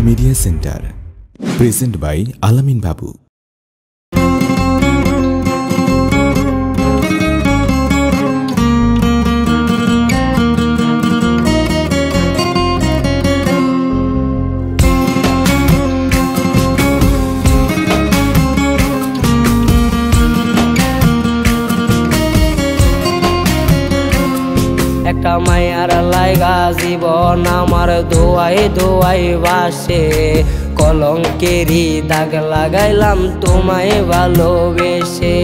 Media Center, present by Alamin Babu. একটা মায়ার লাইগা জীবন আমার দোয়াই দোয়াই বাসে, কলঙ্কেরই দাগ লাগাইলাম তোমায় ভালোবেসে।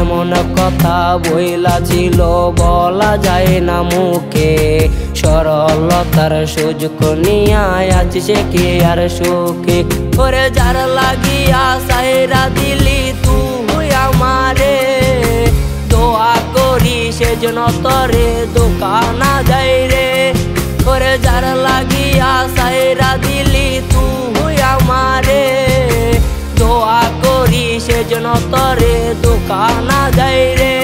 এমন কথা বইলা ছিল বলা যায় না মুখে, সরলতার সুযোগ নিয়া আছি সে কে আর সুখে। ওরে যার লাগিয়া সাইরা দিলি তুই আমারে, দোয়া করি সেজন্য তরে দোকানা যাই রে। ওরে যার লাগিয়া সাইরা দিলি তুই আমারে, দোয়া করি সেজন্য তরে দোকানা যাই রে।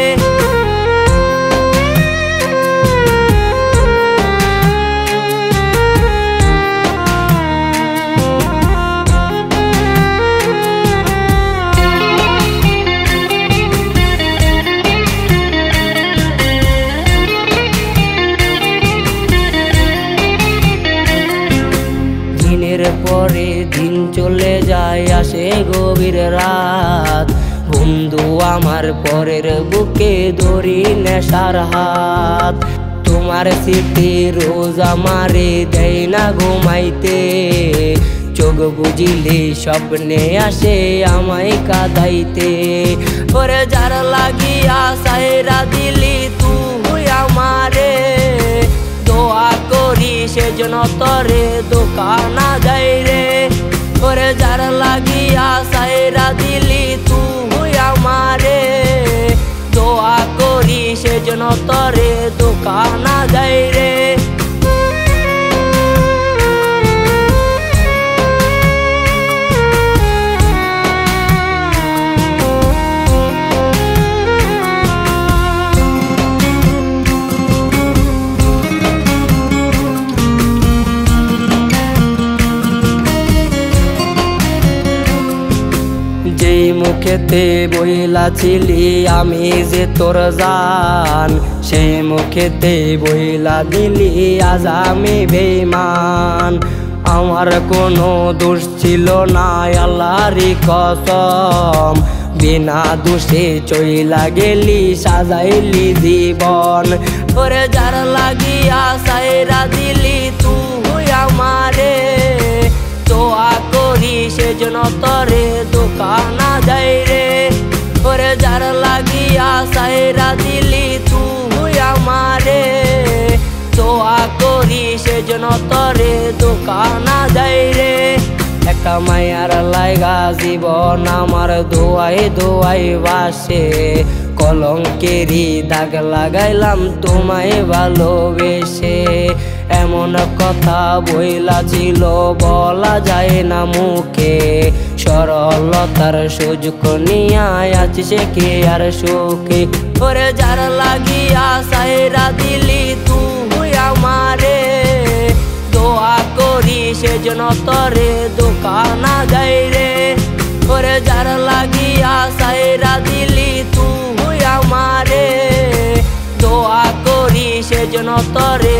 দিনের পরে দিন চলে যায়, আসে গভীর রাত, বন্ধু আমার পরের বুকে ধরি নেশার হাত। তোমার স্মৃতি রোজ আমারে দেয় না ঘুমাইতে, চোখ বুঝিলে স্বপ্নে আসে আমায় কাঁদাইতে। ওরে যার লাগিয়া সাইরা দিলি তুই আমারে, দোয়া করি সেজন্য তরে দোকানা যাই রে। ওরে যার লাগিয়া সাইরা দিলি তুই আমারে, দোয়া করি সেজন্য তরে দোকানা যাই রে। যেই মুখেতে বইলা ছিলি আমি যে তোর জান, সেই মুখেতে বইলা দিলি আজ আমি বেঈমান। আমার কোনো দোষ ছিল না আল্লাহরই কসম, বিনা দোষে চইলা গেলি সাজাইলি জীবন। ওরে যার লাগিয়া সাইরা দিলি তুই আমারে, দোয়া করি সেজন্য তরে দোকানা যাই রে। ওরে যার লাগিয়া সাইরা দিলি তুই আমারে, দোয়া করি সেজন্য তরে দোকানা যাই রে। একটা মায়ার লাইগা জীবন আমার দোয়াই দোয়াই বাসে, কলঙ্কেরই দাগ লাগাইলাম তোমায় ভালোবেসে। এমন কথা বইলা ছিল বলা যায় না মুখে, সরলতার সুযোগ নিয়া আছি সে কে আর সুখে। ওরে যার লাগিয়া সাইরা দিলি তুই আমারে, দোয়া করি সেজন্য তরে দোকানা যাই রে। ওরে যার লাগিয়া সাইরা দিলি তুই আমারে, দোয়া করি সেজন্য তরে